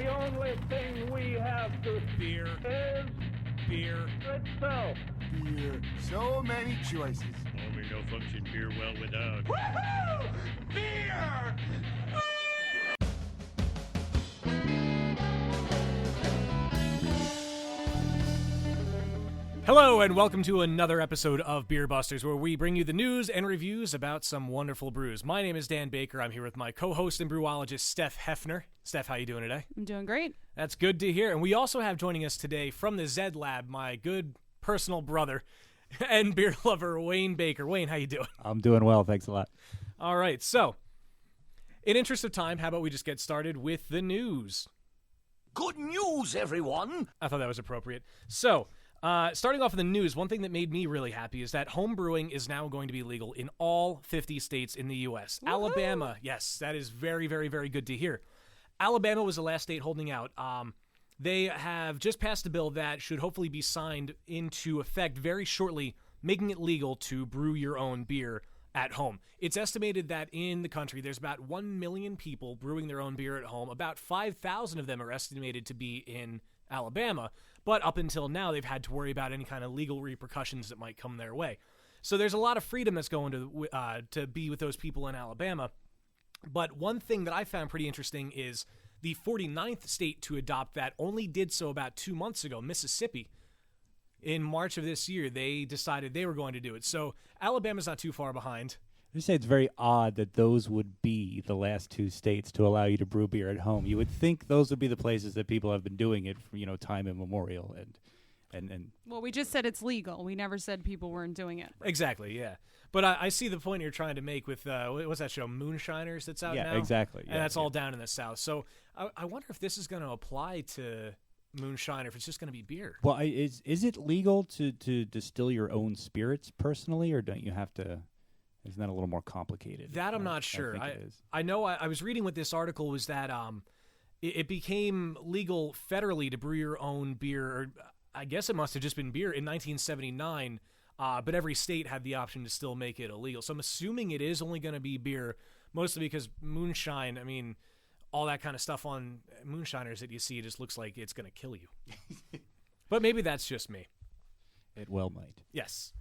The only thing we have to Beer. is Beer. itself. Beer. So many choices. Only no function beer well without. Woohoo! Beer! Hello and welcome to another episode of Beer Busters, where we bring you the news and reviews about some wonderful brews. My name is Dan Baker. I'm here with my co-host and brewologist, Steph Hefner. Steph, how you doing today? I'm doing great. That's good to hear. And we also have joining us today from the Zed Lab, my good personal brother and beer lover, Wayne Baker. Wayne, how you doing? I'm doing well. Thanks a lot. All right. So, in interest of time, how about we just get started with the news? Good news, everyone! I thought that was appropriate. So, starting off with the news, one thing that made me really happy is that home brewing is now going to be legal in all 50 states in the U.S. Woo-hoo! Alabama, yes, that is very, very, very good to hear. Alabama was the last state holding out. They have just passed a bill that should hopefully be signed into effect very shortly, making it legal to brew your own beer at home. It's estimated that in the country there's about 1 million people brewing their own beer at home. About 5,000 of them are estimated to be in Alabama, but up until now they've had to worry about any kind of legal repercussions that might come their way. So there's a lot of freedom that's going to be with those people in Alabama. But one thing that I found pretty interesting is the 49th state to adopt that only did so about 2 months ago, Mississippi. In March of this year, they decided they were going to do it. So Alabama's not too far behind. I just say it's very odd that those would be the last two states to allow you to brew beer at home. You would think those would be the places that people have been doing it for, time immemorial. And Well, we just said it's legal. We never said people weren't doing it. Exactly, yeah. But I see the point you're trying to make with, what's that show, Moonshiners, that's out now? Yeah, exactly. And that's all down in the South. So I wonder if this is going to apply to moonshine, or if it's just going to be beer. Well, is it legal to distill your own spirits personally, or don't you have to? Isn't that a little more complicated? That I'm not sure. I think it is. I know I was reading what this article was that it became legal federally to brew your own beer, or I guess it must have just been beer in 1979, but every state had the option to still make it illegal. So I'm assuming it is only going to be beer, mostly because moonshine, I mean, all that kind of stuff on moonshiners that you see just looks like it's going to kill you. But maybe that's just me. It well might. Yes.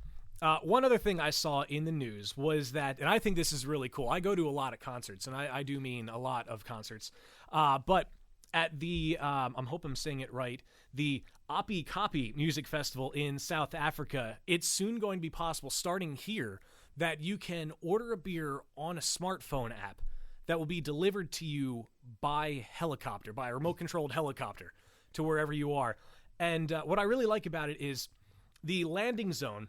One other thing I saw in the news was that, and I think this is really cool, I go to a lot of concerts, and I do mean a lot of concerts, but at the, I hope I'm saying it right, the Api Kapi Music Festival in South Africa, it's soon going to be possible, starting here, that you can order a beer on a smartphone app that will be delivered to you by helicopter, by a remote-controlled helicopter, to wherever you are. And what I really like about it is the landing zone,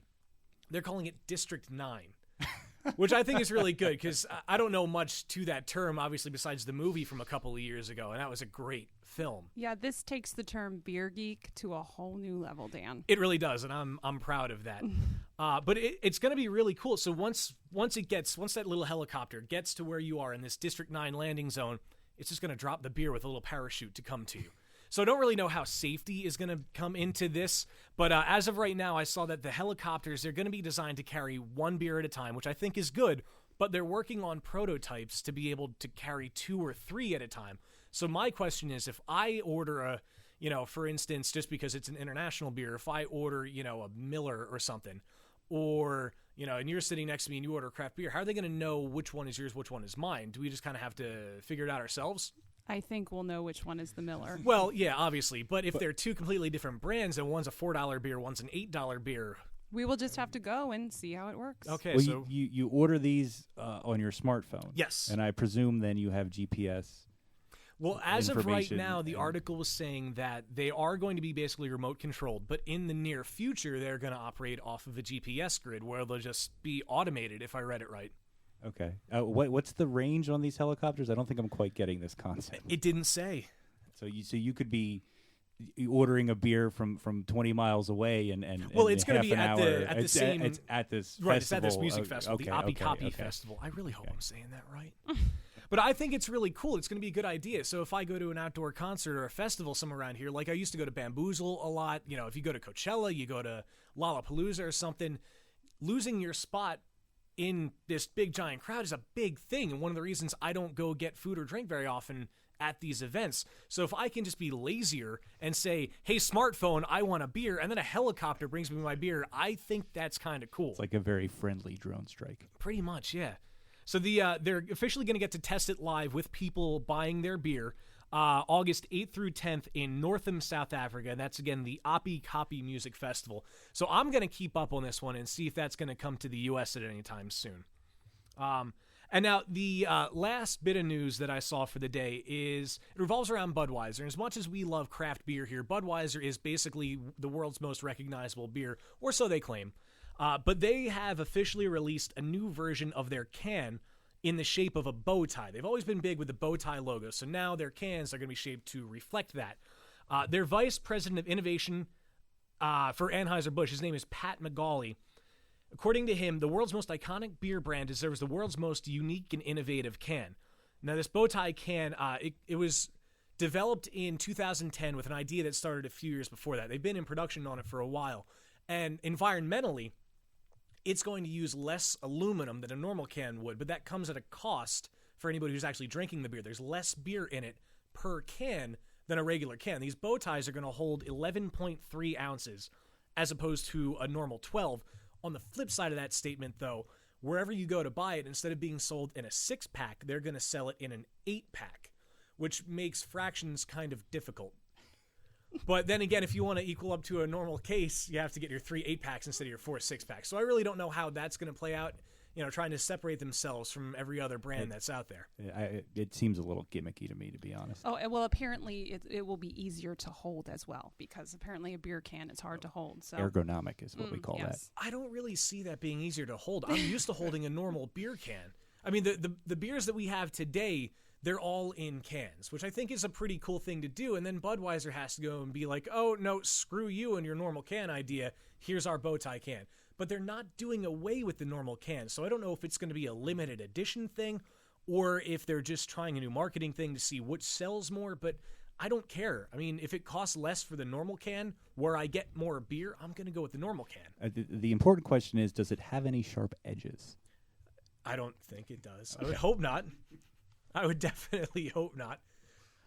they're calling it District 9, which I think is really good, because I don't know much to that term, obviously, besides the movie from a couple of years ago, and that was a great film. Yeah, this takes the term beer geek to a whole new level, Dan. It really does, and I'm proud of that. But it's going to be really cool. So once that little helicopter gets to where you are in this District 9 landing zone, it's just going to drop the beer with a little parachute to come to you. So I don't really know how safety is going to come into this, but as of right now, I saw that the helicopters, they're going to be designed to carry one beer at a time, which I think is good, but they're working on prototypes to be able to carry 2 or 3 at a time. So my question is, if I order for instance, just because it's an international beer, if I order, a Miller or something, or, and you're sitting next to me and you order craft beer, how are they going to know which one is yours, which one is mine? Do we just kind of have to figure it out ourselves? I think we'll know which one is the Miller. Well, yeah, obviously. But if they're two completely different brands and one's a $4 beer, one's an $8 beer. We will just have to go and see how it works. Okay, Well, so you order these on your smartphone. Yes. And I presume then you have GPS. Well, as of right information now, the and- article was saying that they are going to be basically remote controlled, but in the near future, they're going to operate off of a GPS grid where they'll just be automated, if I read it right. Okay. What's the range on these helicopters? I don't think I'm quite getting this concept. It didn't say. So you could be ordering a beer from 20 miles away and Well, in it's going to be half at an hour. the same It's at this right. festival. It's at this music festival, the Api Kapi okay. Festival. I really hope I'm saying that right. But I think it's really cool. It's going to be a good idea. So if I go to an outdoor concert or a festival somewhere around here, like I used to go to Bamboozle a lot. If you go to Coachella, you go to Lollapalooza or something, losing your spot in this big giant crowd is a big thing, and one of the reasons I don't go get food or drink very often at these events. So if I can just be lazier and say, hey, smartphone, I want a beer, and then a helicopter brings me my beer, I think that's kind of cool. It's like a very friendly drone strike. Pretty much, yeah. So they're officially going to get to test it live with people buying their beer August 8th through 10th in Northam, South Africa, and that's, again, the Oppie Copy Music Festival. So I'm going to keep up on this one and see if that's going to come to the U.S. at any time soon. And now the last bit of news that I saw for the day is it revolves around Budweiser. And as much as we love craft beer here, Budweiser is basically the world's most recognizable beer, or so they claim. But they have officially released a new version of their can in the shape of a bow tie. They've always been big with the bow tie logo, so now their cans are going to be shaped to reflect that. Their vice president of innovation for Anheuser-Busch, his name is Pat McGauley. According to him, the world's most iconic beer brand deserves the world's most unique and innovative can. Now, this bow tie can, it was developed in 2010 with an idea that started a few years before that. They've been in production on it for a while. And environmentally, it's going to use less aluminum than a normal can would, but that comes at a cost for anybody who's actually drinking the beer. There's less beer in it per can than a regular can. These bow ties are going to hold 11.3 ounces as opposed to a normal 12. On the flip side of that statement, though, wherever you go to buy it, instead of being sold in a 6-pack, they're going to sell it in an 8-pack, which makes fractions kind of difficult. But then again, if you want to equal up to a normal case, you have to get your 3 8-packs instead of your 4 6-packs. So I really don't know how that's going to play out, trying to separate themselves from every other brand that's out there. It seems a little gimmicky to me, to be honest. Oh, well, apparently it will be easier to hold as well, because apparently a beer can is hard to hold. So ergonomic is what we call that. I don't really see that being easier to hold. I'm used to holding a normal beer can. I mean, the beers that we have today, they're all in cans, which I think is a pretty cool thing to do. And then Budweiser has to go and be like, oh, no, screw you and your normal can idea. Here's our bow tie can. But they're not doing away with the normal can. So I don't know if it's going to be a limited edition thing or if they're just trying a new marketing thing to see which sells more. But I don't care. I mean, if it costs less for the normal can where I get more beer, I'm going to go with the normal can. The important question is, does it have any sharp edges? I don't think it does. Okay. I would hope not. I would definitely hope not.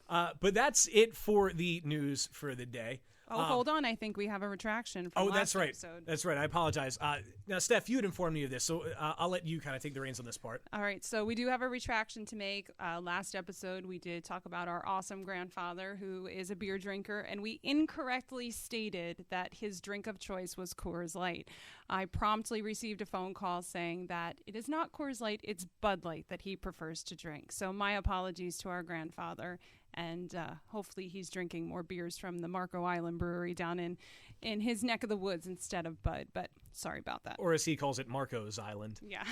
But that's it for the news for the day. Oh, hold on. I think we have a retraction from last that's right. episode. That's right. I apologize. Now, Steph, you had informed me of this, so I'll let you kind of take the reins on this part. All right. So we do have a retraction to make. Last episode, we did talk about our awesome grandfather, who is a beer drinker, and we incorrectly stated that his drink of choice was Coors Light. I promptly received a phone call saying that it is not Coors Light, it's Bud Light that he prefers to drink. So my apologies to our grandfather. And hopefully he's drinking more beers from the Marco Island Brewery down in his neck of the woods instead of Bud. But sorry about that. Or as he calls it, Marco's Island. Yeah,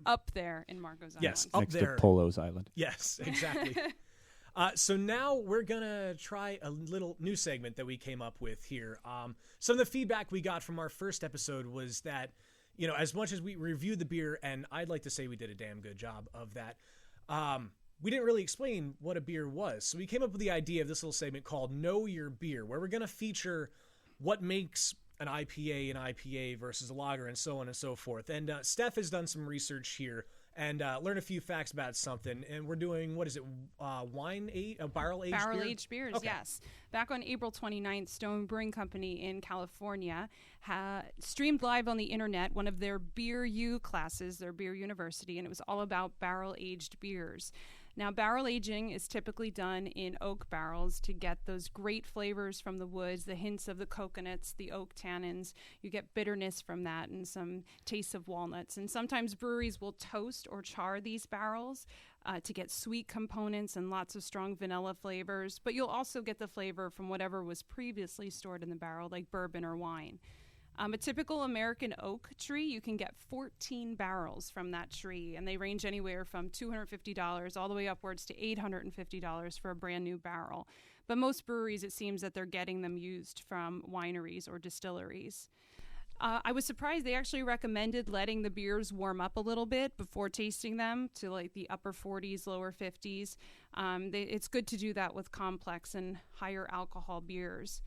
up there in Marco's Island. Yes, up next there. to Polo's Island. Yes, exactly. So now we're going to try a little new segment that we came up with here. Some of the feedback we got from our first episode was that, as much as we reviewed the beer, and I'd like to say we did a damn good job of that, we didn't really explain what a beer was. So we came up with the idea of this little segment called Know Your Beer, where we're going to feature what makes an IPA versus a lager and so on and so forth. And Steph has done some research here and learned a few facts about something. And we're doing, what is it, barrel-aged beer? Barrel-aged beers, okay. Yes. Back on April 29th, Stone Brewing Company in California streamed live on the internet one of their Beer U classes, their Beer University, and it was all about barrel-aged beers. Now, barrel aging is typically done in oak barrels to get those great flavors from the woods, the hints of the coconuts, the oak tannins. You get bitterness from that and some tastes of walnuts. And sometimes breweries will toast or char these barrels to get sweet components and lots of strong vanilla flavors. But you'll also get the flavor from whatever was previously stored in the barrel, like bourbon or wine. A typical American oak tree, you can get 14 barrels from that tree, and they range anywhere from $250 all the way upwards to $850 for a brand new barrel. But most breweries, it seems that they're getting them used from wineries or distilleries. I was surprised they actually recommended letting the beers warm up a little bit before tasting them to like the upper 40s, lower 50s. It's good to do that with complex and higher alcohol beers.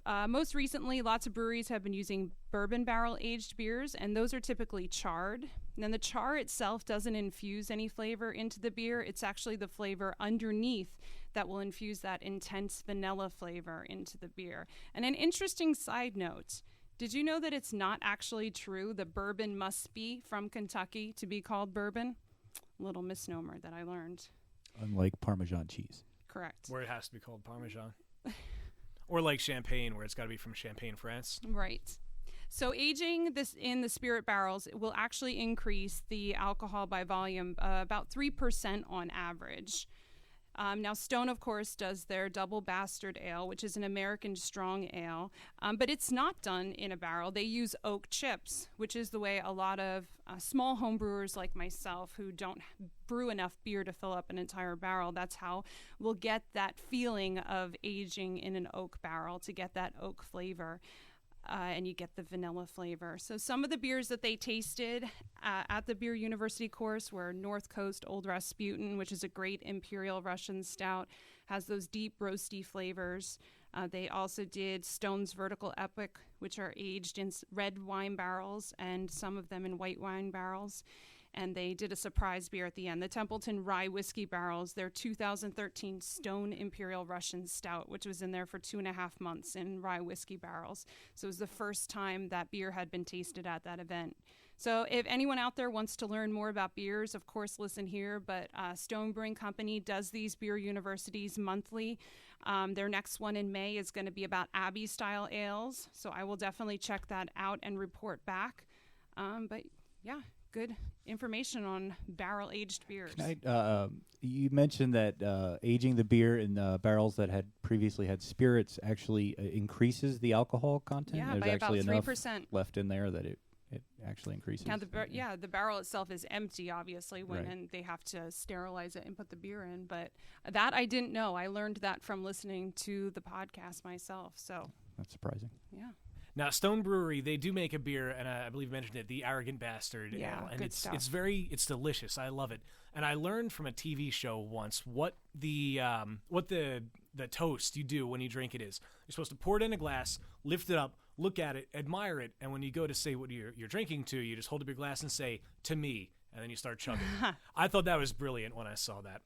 Most recently, lots of breweries have been using bourbon barrel-aged beers, and those are typically charred. And then the char itself doesn't infuse any flavor into the beer. It's actually the flavor underneath that will infuse that intense vanilla flavor into the beer. And an interesting side note, did you know that it's not actually true that bourbon must be from Kentucky to be called bourbon? Little misnomer that I learned. Unlike Parmesan cheese. Correct. Where it has to be called Parmesan. Or like Champagne, where it's got to be from Champagne, France. Right. So aging this in the spirit barrels will actually increase the alcohol by volume about 3% on average. Now, Stone, of course, does their Double Bastard Ale, which is an American strong ale, but it's not done in a barrel. They use oak chips, which is the way a lot of small home brewers like myself who don't brew enough beer to fill up an entire barrel, that's how we'll get that feeling of aging in an oak barrel to get that oak flavor. And you get the vanilla flavor. So some of the beers that they tasted at the Beer University course were North Coast Old Rasputin, which is a great Imperial Russian stout, has those deep roasty flavors. They also did Stone's Vertical Epic, which are aged in red wine barrels and some of them in white wine barrels. And they did a surprise beer at the end. The Templeton Rye Whiskey Barrels, their 2013 Stone Imperial Russian Stout, which was in there for 2.5 months in rye whiskey barrels. So it was the first time that beer had been tasted at that event. So if anyone out there wants to learn more about beers, of course, listen here. But Stone Brewing Company does these beer universities monthly. Their next one in May is going to be about Abbey-style ales. So I will definitely check that out and report back. But yeah, good information on barrel-aged beers. You mentioned that aging the beer in barrels that had previously had spirits actually increases the alcohol content. Yeah, There's by actually about enough 3%. left in there that it actually increases. Yeah, the barrel itself is empty, obviously, Right. and they have to sterilize it and put the beer in. But that I didn't know. I learned that from listening to the podcast myself. So That's surprising. yeah. Now, Stone Brewery, they do make a beer, and I believe you mentioned it, the Arrogant Bastard Yeah, Ale, and good it's stuff. it's delicious. I love it. And I learned from a TV show once what the toast you do when you drink it is. You're supposed to pour it in a glass, lift it up, look at it, admire it, and when you go to say what you're drinking to, you just hold up your glass and say, "To me," and then you start chugging. I thought that was brilliant when I saw that.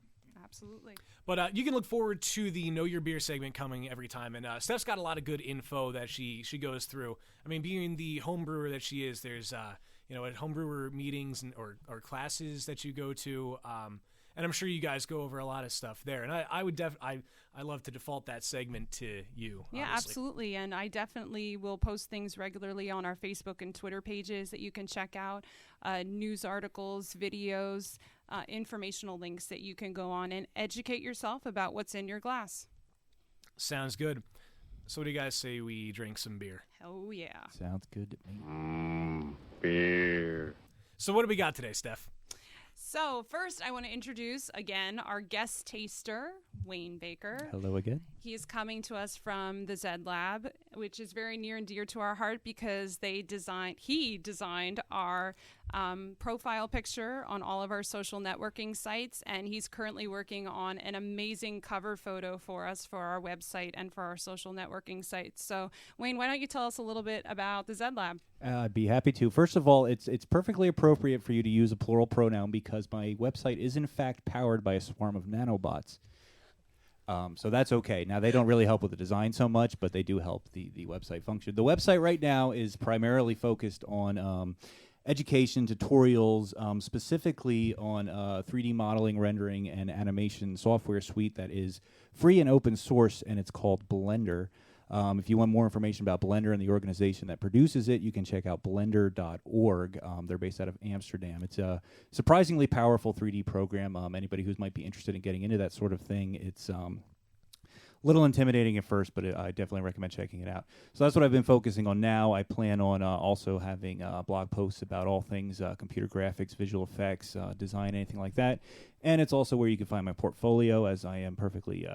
Absolutely. But you can look forward to the Know Your Beer segment coming every time. And Steph's got a lot of good info that she goes through. I mean, being the home brewer that she is, there's, at home brewer meetings or classes that you go to. And I'm sure you guys go over a lot of stuff there. And I love to default that segment to you. Yeah, obviously. absolutely. And I definitely will post things regularly on our Facebook and Twitter pages that you can check out, news articles, videos, informational links that you can go on and educate yourself about what's in your glass. Sounds good. So what do you guys say we drink some beer? Oh, yeah. Sounds good to me. Beer. So what do we got today, Steph? So first, I want to introduce, again, our guest taster, Wayne Baker. Hello again. He is coming to us from the Zed Lab, which is very near and dear to our heart because he designed our profile picture on all of our social networking sites, and he's currently working on an amazing cover photo for us for our website and for our social networking sites. So, Wayne, why don't you tell us a little bit about the Zed Lab? I'd be happy to. First of all, it's perfectly appropriate for you to use a plural pronoun because my website is in fact powered by a swarm of nanobots. So that's okay. Now, they don't really help with the design so much, but they do help the website function. The website right now is primarily focused on education, tutorials, specifically on 3D modeling, rendering, and animation software suite that is free and open source, and it's called Blender. If you want more information about Blender and the organization that produces it, you can check out blender.org. They're based out of Amsterdam. It's a surprisingly powerful 3D program. Anybody who might be interested in getting into that sort of thing, it's a little intimidating at first, but I definitely recommend checking it out. So that's what I've been focusing on now. I plan on also having blog posts about all things computer graphics, visual effects, design, anything like that. And it's also where you can find my portfolio, as I am perfectly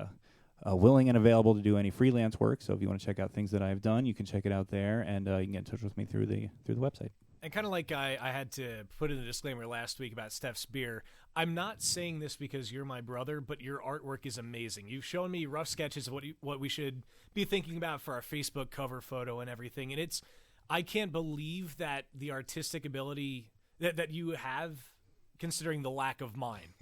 willing and available to do any freelance work. So if you want to check out things that I've done, you can check it out there, and you can get in touch with me through the website. And kind of like I had to put in a disclaimer last week about Steph's beer, I'm not saying this because you're my brother, but your artwork is amazing. You've shown me rough sketches of what we should be thinking about for our Facebook cover photo and everything, and I can't believe that the artistic ability that you have, considering the lack of mine.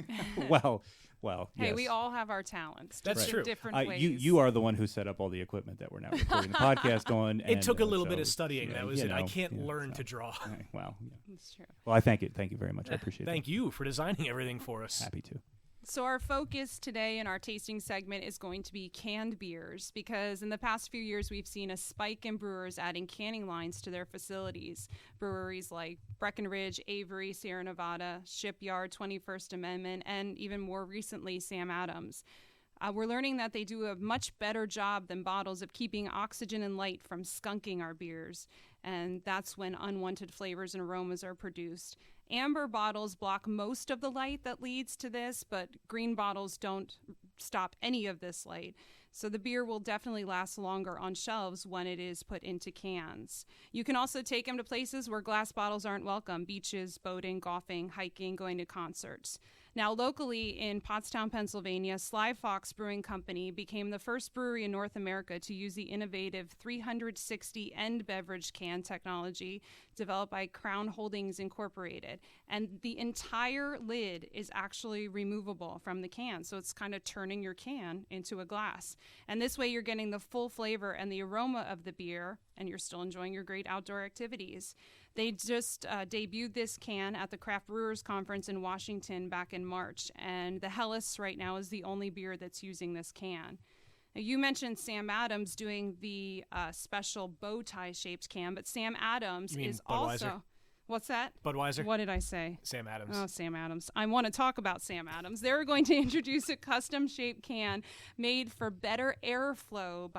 Well, Hey, yes. we all have our talents. That's just true. In different ways. You are the one who set up all the equipment that we're now recording the podcast on. It took a little so, bit of studying. yeah, That was you it. I know, can't yeah, learn so. to draw. Wow. Yeah. That's true. Well, I thank you. Thank you very much. I appreciate it. Thank you for designing everything for us. Happy to. So our focus today in our tasting segment is going to be canned beers, because in the past few years we've seen a spike in brewers adding canning lines to their facilities. Breweries like Breckenridge, Avery, Sierra Nevada, Shipyard, 21st Amendment, and even more recently Sam Adams. We're learning that they do a much better job than bottles of keeping oxygen and light from skunking our beers, and that's when unwanted flavors and aromas are produced. Amber bottles block most of the light that leads to this, but green bottles don't stop any of this light. So the beer will definitely last longer on shelves when it is put into cans. You can also take them to places where glass bottles aren't welcome: beaches, boating, golfing, hiking, going to concerts. Now, locally in Pottstown, Pennsylvania, Sly Fox Brewing Company became the first brewery in North America to use the innovative 360 end beverage can technology developed by Crown Holdings Incorporated. And the entire lid is actually removable from the can, so it's kind of turning your can into a glass. And this way you're getting the full flavor and the aroma of the beer, and you're still enjoying your great outdoor activities. They just debuted this can at the Craft Brewers Conference in Washington back in March, and the Helles right now is the only beer that's using this can. Now, you mentioned Sam Adams doing the special bow tie shaped can, but Sam Adams You mean is Budweiser? also... What's that? Budweiser? What did I say? Sam Adams. Oh, Sam Adams. I want to talk about Sam Adams. They're going to introduce a custom-shaped can made for better airflow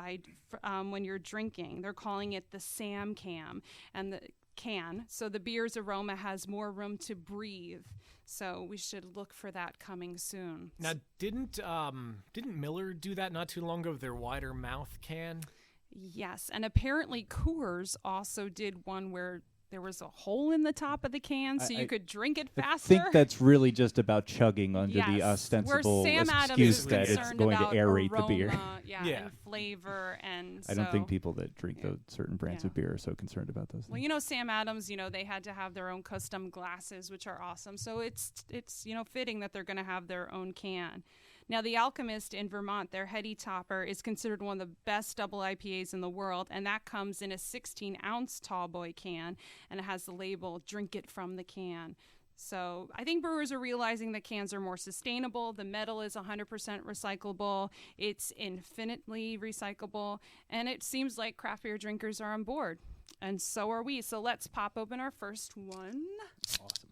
when you're drinking. They're calling it the Sam Cam. And the can, so the beer's aroma has more room to breathe. So we should look for that coming soon. Now, didn't Miller do that not too long ago with their wider mouth can? Yes, and apparently Coors also did one where there was a hole in the top of the can so you could drink it faster. I think that's really just about chugging under the Yes, ostensible where Sam Adams excuse is that it's concerned going to about aerate aroma, the beer. Yeah, Yeah. and flavor, and I don't think people that drink those certain brands of beer are so concerned about those things. Well, Sam Adams, they had to have their own custom glasses, which are awesome. So it's fitting that they're going to have their own can. Now, the Alchemist in Vermont, their Heady Topper, is considered one of the best double IPAs in the world, and that comes in a 16-ounce tall boy can, and it has the label, "Drink it from the can." So I think brewers are realizing that cans are more sustainable. The metal is 100% recyclable. It's infinitely recyclable, and it seems like craft beer drinkers are on board, and so are we. So let's pop open our first one. Awesome.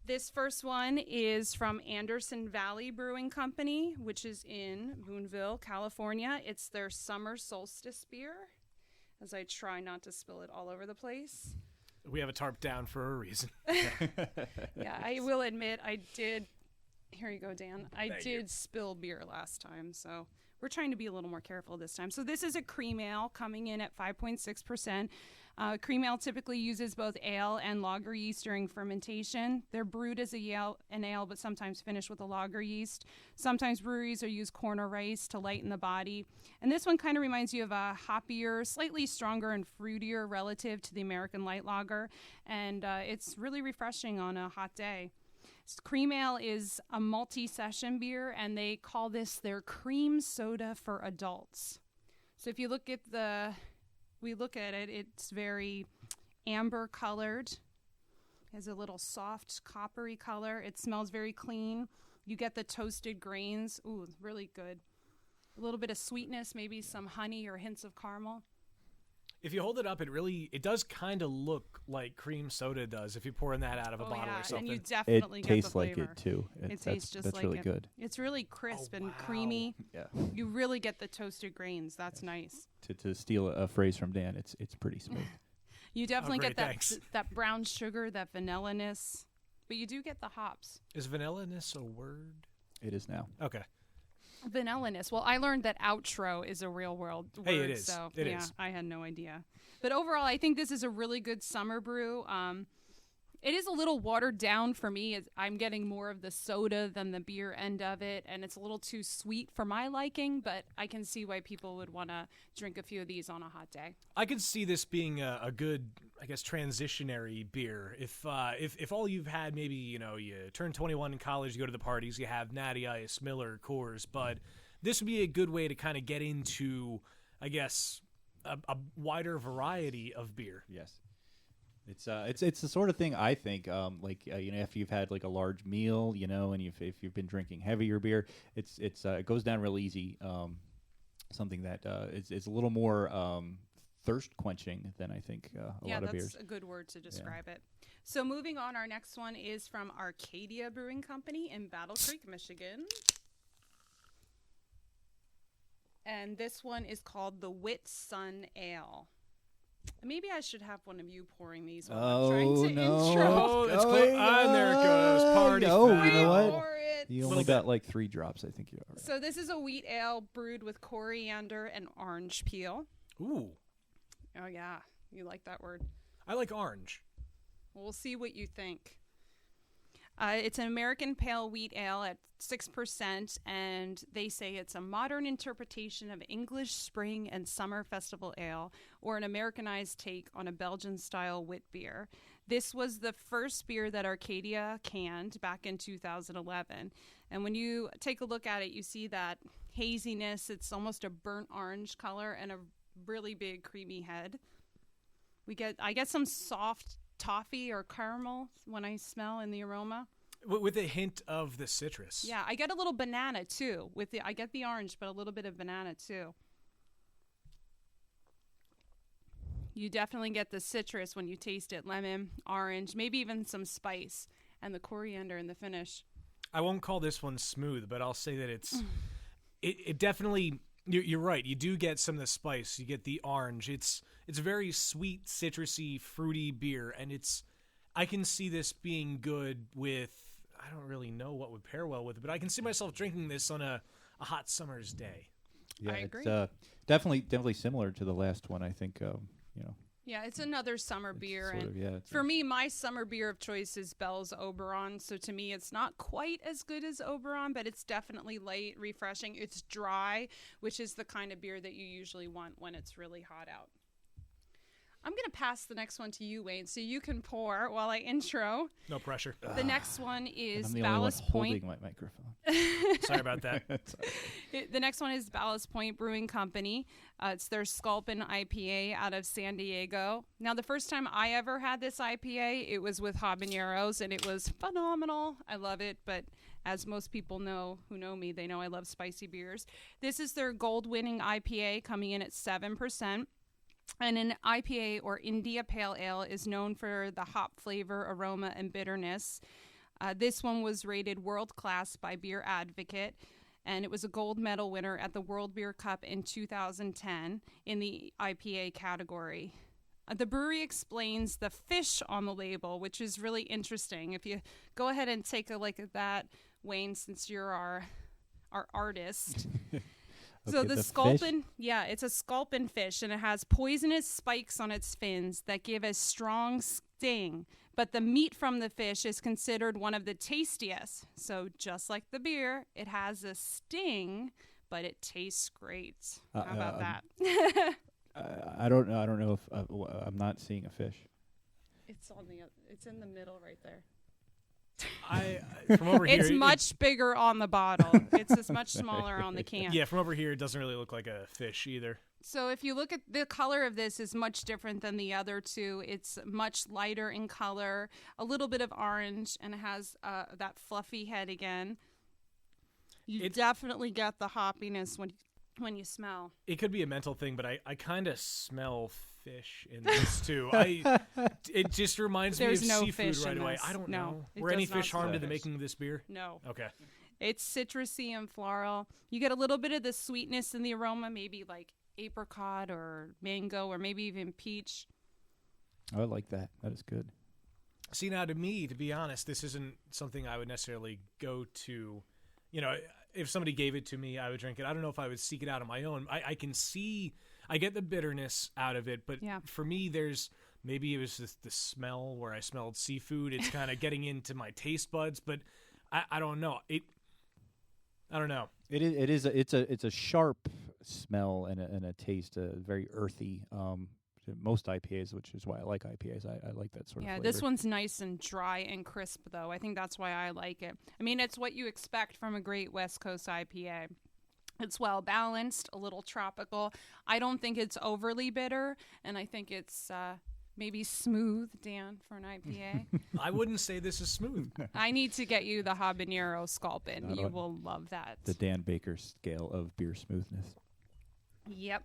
This first one is from Anderson Valley Brewing Company, which is in Boonville, California. It's their summer solstice beer, as I try not to spill it all over the place. We have a tarp down for a reason. Yeah, I will admit I did. Here you go, Dan. I Thank did you. spill beer last time, so we're trying to be a little more careful this time. So this is a cream ale coming in at 5.6%. Cream ale typically uses both ale and lager yeast during fermentation. They're brewed as an ale, but sometimes finished with a lager yeast. Sometimes breweries will use corn or rice to lighten the body. And this one kind of reminds you of a hoppier, slightly stronger and fruitier relative to the American light lager. And it's really refreshing on a hot day. Cream ale is a multi-session beer, and they call this their cream soda for adults. So if you look at it, it's very amber colored. It has a little soft coppery color. It smells very clean. You get the toasted grains. Ooh, really good. A little bit of sweetness, maybe some honey or hints of caramel. If you hold it up, it does kind of look like cream soda does if you're pouring that out of a bottle or something. And you definitely It get the tastes like flavor. it too. It tastes just that's like really it. good. It's really crisp and wow. creamy. Yeah. You really get the toasted grains. That's nice. To steal a phrase from Dan, it's pretty smooth. You definitely great, get that thanks. that brown sugar, that vanilla-ness, but you do get the hops. Is vanilla-ness a word? It is now. Okay. Vanilliness. Well, I learned that outro is a real world word. Hey, it is. So, It yeah, is. I had no idea. But overall, I think this is a really good summer brew. It is a little watered down for me. I'm getting more of the soda than the beer end of it, and it's a little too sweet for my liking, but I can see why people would want to drink a few of these on a hot day. I could see this being a good, I guess, transitionary beer. If all you've had, maybe, you turn 21 in college, you go to the parties, you have Natty Ice, Miller, Coors, but this would be a good way to kind of get into, I guess, a wider variety of beer. Yes. It's the sort of thing I think, if you've had like a large meal, and if you've been drinking heavier beer, it goes down real easy. Something that is a little more thirst quenching than I think a lot of beers. Yeah, that's a good word to describe it. So moving on, our next one is from Arcadia Brewing Company in Battle Creek, Michigan. And this one is called the Whit Sun Ale. Maybe I should have one of you pouring these while I'm trying to intro. Oh, it's close. And there it goes. Party No, foul. you know what? Pour it. You only got like 3 drops, I think you are. So this is a wheat ale brewed with coriander and orange peel. Ooh, Oh, yeah. You like that word. I like orange. We'll see what you think. It's an American pale wheat ale at 6%, and they say it's a modern interpretation of English spring and summer festival ale, or an Americanized take on a Belgian-style wit beer. This was the first beer that Arcadia canned back in 2011. And when you take a look at it, you see that haziness. It's almost a burnt orange color and a really big creamy head. I get some soft toffee or caramel when I smell in the aroma. With a hint of the citrus. Yeah, I get a little banana too. I get the orange, but a little bit of banana too. You definitely get the citrus when you taste it. Lemon, orange, maybe even some spice, and the coriander in the finish. I won't call this one smooth, but I'll say that it definitely. You're right. You do get some of the spice. You get the orange. It's a very sweet, citrusy, fruity beer, and I can see this being good with. I don't really know what would pair well with it, but I can see myself drinking this on a hot summer's day. Yeah, I agree. It's definitely similar to the last one. I think. Yeah, it's another summer beer. Sort And of, yeah, for me, my summer beer of choice is Bell's Oberon. So to me, it's not quite as good as Oberon, but it's definitely light, refreshing. It's dry, which is the kind of beer that you usually want when it's really hot out. I'm going to pass the next one to you, Wayne, so you can pour while I intro. No pressure. The next one is I'm the Ballast only one Point. holding my microphone. Sorry about that. The next one is Ballast Point Brewing Company. It's their Sculpin IPA out of San Diego. Now, the first time I ever had this IPA, it was with habaneros, and it was phenomenal. I love it, but as most people know who know me, they know I love spicy beers. This is their gold-winning IPA coming in at 7%. And an IPA, or India Pale Ale, is known for the hop flavor, aroma, and bitterness. This one was rated world class by Beer Advocate, and it was a gold medal winner at the World Beer Cup in 2010 in the IPA category. The brewery explains the fish on the label, which is really interesting. If you go ahead and take a look at that, Wayne, since you're our artist. So Okay, the the sculpin, it's a sculpin fish, and it has poisonous spikes on its fins that give a strong sting. But the meat from the fish is considered one of the tastiest. So just like the beer, it has a sting, but it tastes great. How about that? I don't know. I don't know if I'm not seeing a fish. It's in the middle right there. From over here, It's much bigger on the bottle. It's just much smaller on the can. Yeah, from over here, it doesn't really look like a fish either. So if you look at the color of this is much different than the other two. It's much lighter in color, a little bit of orange, and it has that fluffy head again. You definitely get the hoppiness when you smell. It could be a mental thing, but I kind of smell fish in this too. It just reminds There's me of no seafood fish right in away. this. I don't No, know. it Were does any not fish harmed in the smell fish. making of this beer? No. Okay. It's citrusy and floral. You get a little bit of the sweetness in the aroma, maybe like apricot or mango or maybe even peach. I like that. That is good. See, now to me, to be honest, this isn't something I would necessarily go to you know, if somebody gave it to me, I would drink it. I don't know if I would seek it out on my own. I can see, I get the bitterness out of it, but for me, maybe it was just the smell where I smelled seafood. It's kind of getting into my taste buds, but I don't know. I don't know. It's a sharp smell and a taste, very earthy. Most IPAs, which is why I like IPAs. I like that sort of flavor. This one's nice and dry and crisp, though. I think that's why I like it. I mean, it's what you expect from a great West Coast IPA. It's well balanced, a little tropical. I don't think it's overly bitter, and I think it's maybe smooth, Dan, for an IPA. I wouldn't say this is smooth. I need to get you the habanero sculpin. You will love that. The Dan Baker scale of beer smoothness. Yep.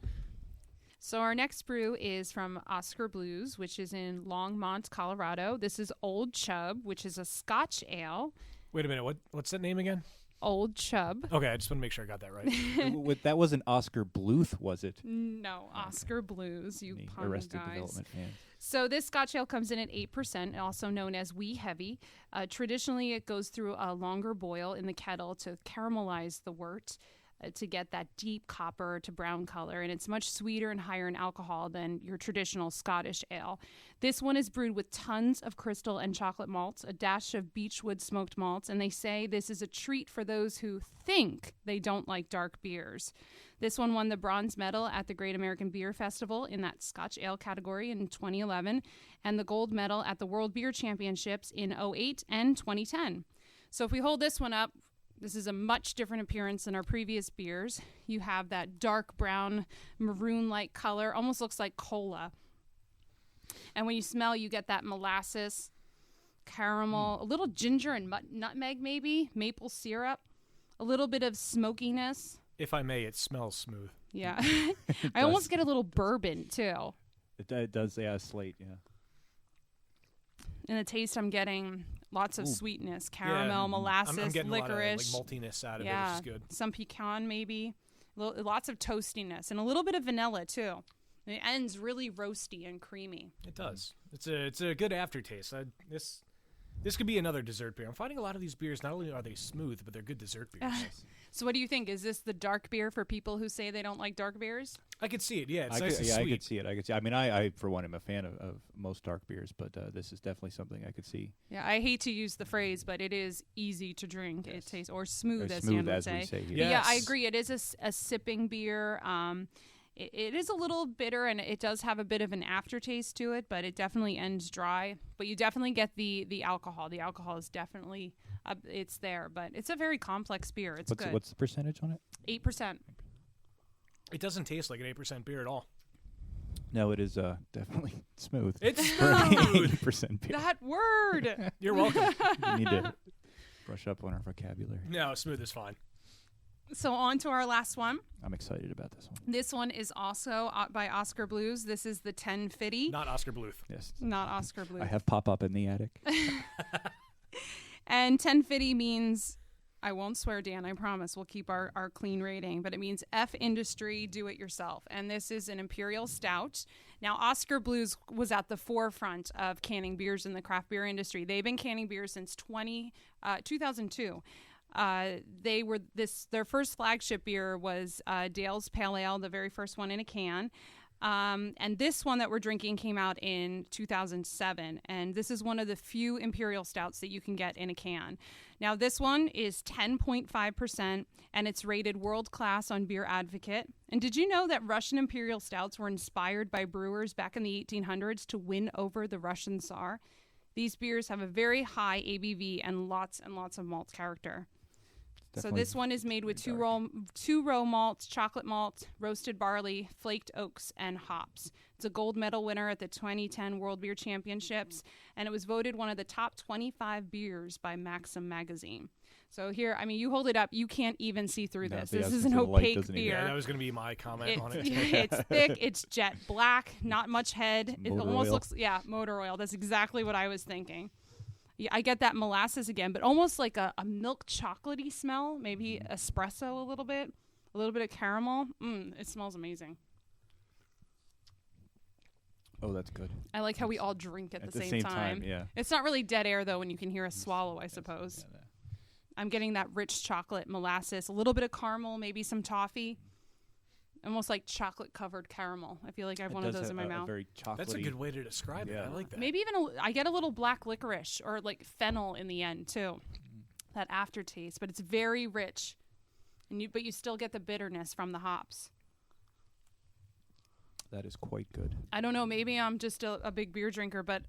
So our next brew is from Oscar Blues, which is in Longmont, Colorado. This is Old Chub, which is a Scotch ale. Wait a minute. What's that name again? Old Chub. Okay, I just want to make sure I got that right. That wasn't Oscar Bluth, was it? No, Oscar Blues, you pun Arrested guys. Development fans. So this Scotch ale comes in at 8%, also known as wee heavy. Traditionally, it goes through a longer boil in the kettle to caramelize the wort, to get that deep copper to brown color, and it's much sweeter and higher in alcohol than your traditional Scottish ale. This one is brewed with tons of crystal and chocolate malts, a dash of beechwood smoked malts, and they say this is a treat for those who think they don't like dark beers. This one won the bronze medal at the Great American Beer Festival in that Scotch ale category in 2011, and the gold medal at the World Beer Championships in 2008 and 2010. So if we hold this one up, this is a much different appearance than our previous beers. You have that dark brown, maroon-like color, almost looks like cola. And when you smell, you get that molasses, caramel, a little ginger and nutmeg maybe, maple syrup, a little bit of smokiness. If I may, it smells smooth. Yeah. I almost get a little bourbon, too. It does, slate, yeah. In the taste, I'm getting lots of sweetness, caramel, molasses, I'm getting licorice. A lot of, maltiness out of it, which is good. Some pecan maybe, lots of toastiness, and a little bit of vanilla too. And it ends really roasty and creamy. It does. It's a good aftertaste. This could be another dessert beer. I'm finding a lot of these beers, not only are they smooth, but they're good dessert beers. So what do you think? Is this the dark beer for people who say they don't like dark beers? I could see it, yeah. It's nice and sweet. I could see it. I mean, I for one, am a fan of most dark beers, but this is definitely something I could see. Yeah, I hate to use the phrase, but it is easy to drink. Yes. It tastes, or smooth, as smooth Dan would as say. We say here. Yes. Yeah, I agree. It is a sipping beer. It is a little bitter, and it does have a bit of an aftertaste to it, but it definitely ends dry. But you definitely get the alcohol. The alcohol is definitely it's there, but it's a very complex beer. It's good. What's the percentage on it? 8%. It doesn't taste like an 8% beer at all. No, it is definitely smooth. It's for an smooth. 8% beer. That word. You're welcome. We need to brush up on our vocabulary. No, smooth is fine. So on to our last one. I'm excited about this one. This one is also by Oscar Blues. This is the 1050. Not Oscar Bluth. Yes. Not Oscar Blues. I have pop-up in the attic. And 1050 means, I won't swear, Dan, I promise. We'll keep our clean rating. But it means F industry, do it yourself. And this is an imperial stout. Now, Oscar Blues was at the forefront of canning beers in the craft beer industry. They've been canning beers since 2002. Their first flagship beer was Dale's Pale Ale, the very first one in a can. And this one that we're drinking came out in 2007. And this is one of the few imperial stouts that you can get in a can. Now, this one is 10.5%, and it's rated world class on Beer Advocate. And did you know that Russian imperial stouts were inspired by brewers back in the 1800s to win over the Russian Tsar? These beers have a very high ABV and lots of malt character. So this one is made with two row malts, chocolate malt, roasted barley, flaked oaks, and hops. It's a gold medal winner at the 2010 World Beer Championships, and it was voted one of the top 25 beers by Maxim magazine. So here, I mean, you hold it up, you can't even see through this. This is an opaque beer. Yeah, that was going to be my comment on it. It's thick, it's jet black, not much head. It almost oil. looks, motor oil. That's exactly what I was thinking. Yeah, I get that molasses again, but almost like a milk chocolatey smell, maybe espresso a little bit of caramel. It smells amazing. Oh, that's good. I like how we all drink at the same time. Yeah. It's not really dead air, though, when you can hear us swallow, I suppose. I'm getting that rich chocolate molasses, a little bit of caramel, maybe some toffee. Almost like chocolate-covered caramel. I feel like I have one of those in my mouth. Very chocolatey. That's a good way to describe it. I like that. Maybe even I get a little black licorice or like fennel in the end too. That aftertaste, but it's very rich, but you still get the bitterness from the hops. That is quite good. I don't know. Maybe I'm just a big beer drinker, but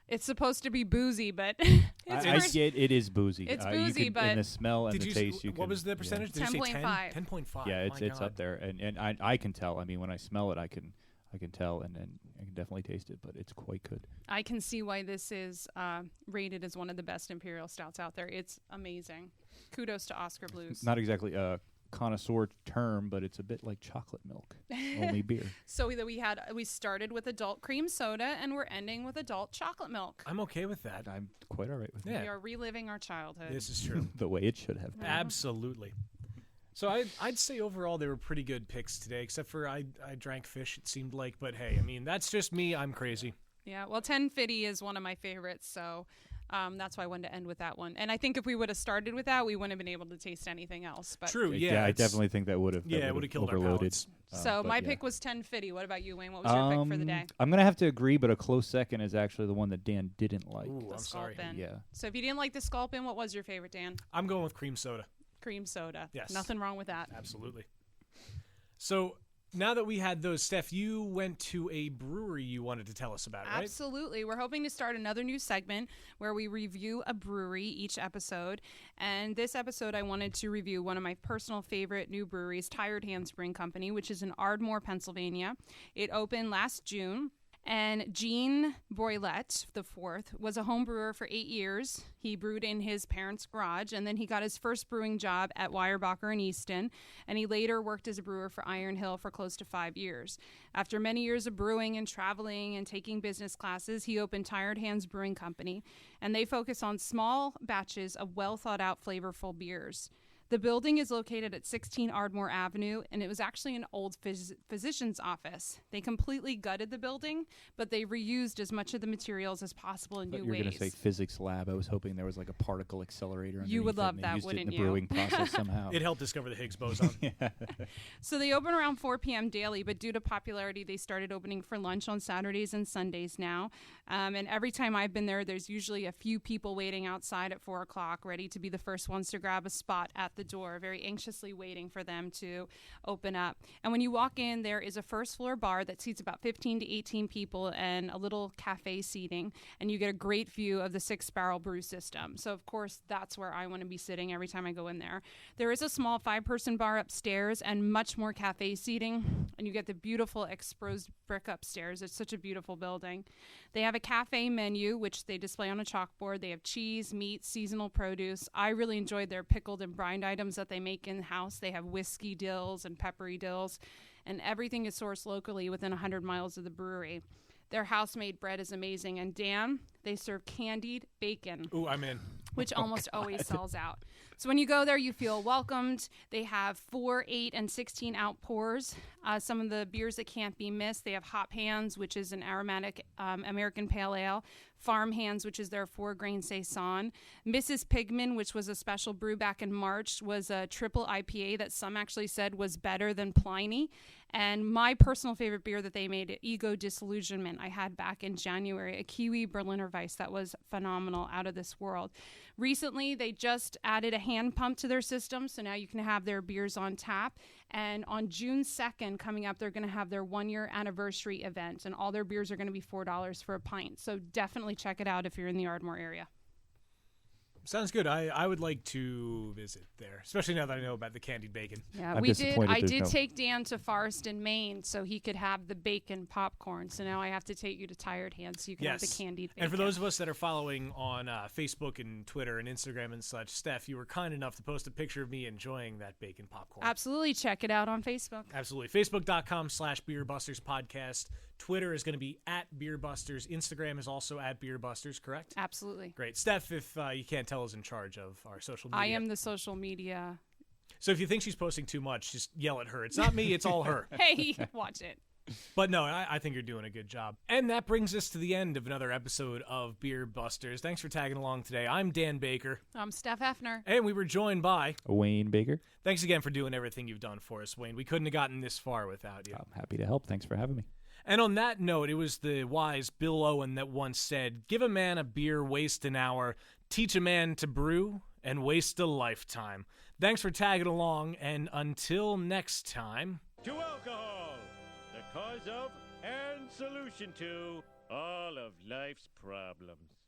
it's supposed to be boozy. But it is boozy. It's boozy, but in the smell and the taste. What was the percentage? Did you say 10? 10.5. Yeah, it's up there, and I can tell. I mean, when I smell it, I can tell, and I can definitely taste it. But it's quite good. I can see why this is rated as one of the best imperial stouts out there. It's amazing. Kudos to Oscar Blues. It's not exactly a connoisseur term, but it's a bit like chocolate milk, only beer. So we started with adult cream soda and we're ending with adult chocolate milk. I'm okay with that. I'm quite all right with Yeah. We are reliving our childhood. This is true. the way it should have been. Absolutely. So I'd say overall they were pretty good picks today, except for I drank fish, it seemed like. But hey, I mean, that's just me. I'm crazy. Yeah, well, 1050 is one of my favorites, so that's why I wanted to end with that one. And I think if we would have started with that, we wouldn't have been able to taste anything else. But True, I definitely think that would have. Yeah, it would have killed our overloaded. palates. So my pick was 1050. What about you, Wayne? What was your pick for the day? I'm going to have to agree, but a close second is actually the one that Dan didn't like. Ooh, I'm sorry. Sculpin. Yeah. So if you didn't like the Sculpin, what was your favorite, Dan? I'm going with cream soda. Cream soda. Yes. Nothing wrong with that. Absolutely. So now that we had those, Steph, you went to a brewery you wanted to tell us about, right? Absolutely. We're hoping to start another new segment where we review a brewery each episode. And this episode, I wanted to review one of my personal favorite new breweries, Tired Hands Brewing Company, which is in Ardmore, Pennsylvania. It opened last June. And Gene Broilette, the fourth, was a home brewer for 8 years. He brewed in his parents' garage, and then he got his first brewing job at Weyerbacher in Easton, and he later worked as a brewer for Iron Hill for close to 5 years. After many years of brewing and traveling and taking business classes, he opened Tired Hands Brewing Company, and they focus on small batches of well-thought-out, flavorful beers. The building is located at 16 Ardmore Avenue, and it was actually an old physician's office. They completely gutted the building, but they reused as much of the materials as possible in new ways. You're going to say physics lab. I was hoping there was like a particle accelerator. You would love and that, used wouldn't it in the you? brewing process somehow. It helped discover the Higgs boson. So they open around 4 p.m. daily, but due to popularity, they started opening for lunch on Saturdays and Sundays now. And every time I've been there, there's usually a few people waiting outside at 4 o'clock, ready to be the first ones to grab a spot at the door, very anxiously waiting for them to open up. And when you walk in, there is a first floor bar that seats about 15 to 18 people and a little cafe seating, and you get a great view of the 6-barrel brew system. So of course, that's where I want to be sitting every time I go in there. There is a small 5-person bar upstairs and much more cafe seating, and you get the beautiful exposed brick upstairs. It's such a beautiful building. They have a cafe menu, which they display on a chalkboard. They have cheese, meat, seasonal produce. I really enjoyed their pickled and brined items that they make in-house. They have whiskey dills and peppery dills, and everything is sourced locally within 100 miles of the brewery. Their house-made bread is amazing. And Dan, they serve candied bacon. Ooh, I'm in. Which almost always sells out. So when you go there, you feel welcomed. They have 4, 8, and 16 out pours. Some of the beers that can't be missed, they have Hop Hands, which is an aromatic American pale ale. Farm Hands, which is their 4-grain saison. Mrs. Pigman, which was a special brew back in March, was a triple IPA that some actually said was better than Pliny. And my personal favorite beer that they made, Ego Disillusionment, I had back in January, a Kiwi Berliner Weiss that was phenomenal, out of this world. Recently, they just added a hand pump to their system, so now you can have their beers on tap. And on June 2nd, coming up, they're going to have their 1-year anniversary event, and all their beers are going to be $4 for a pint. So definitely check it out if you're in the Ardmore area. Sounds good. I would like to visit there, especially now that I know about the candied bacon. Yeah, I'm we did. disappointed I there's did no- take Dan to Forest in Maine so he could have the bacon popcorn. So now I have to take you to Tired Hands so you can have the candied bacon. And for those of us that are following on Facebook and Twitter and Instagram and such, Steph, you were kind enough to post a picture of me enjoying that bacon popcorn. Absolutely, check it out on Facebook. Absolutely. Facebook.com/BeerBusters Podcast. Twitter is going to be @BeerBusters. Instagram is also @BeerBusters, correct? Absolutely. Great. Steph, if you can't tell, is in charge of our social media. I am the social media. So if you think she's posting too much, just yell at her. It's not me, it's all her. Hey, watch it. But no, I think you're doing a good job. And that brings us to the end of another episode of Beer Busters. Thanks for tagging along today. I'm Dan Baker. I'm Steph Hefner. And we were joined by Wayne Baker. Thanks again for doing everything you've done for us, Wayne. We couldn't have gotten this far without you. I'm happy to help. Thanks for having me. And on that note, it was the wise Bill Owen that once said, "Give a man a beer, waste an hour. Teach a man to brew, and waste a lifetime." Thanks for tagging along, and until next time... To alcohol, the cause of and solution to all of life's problems.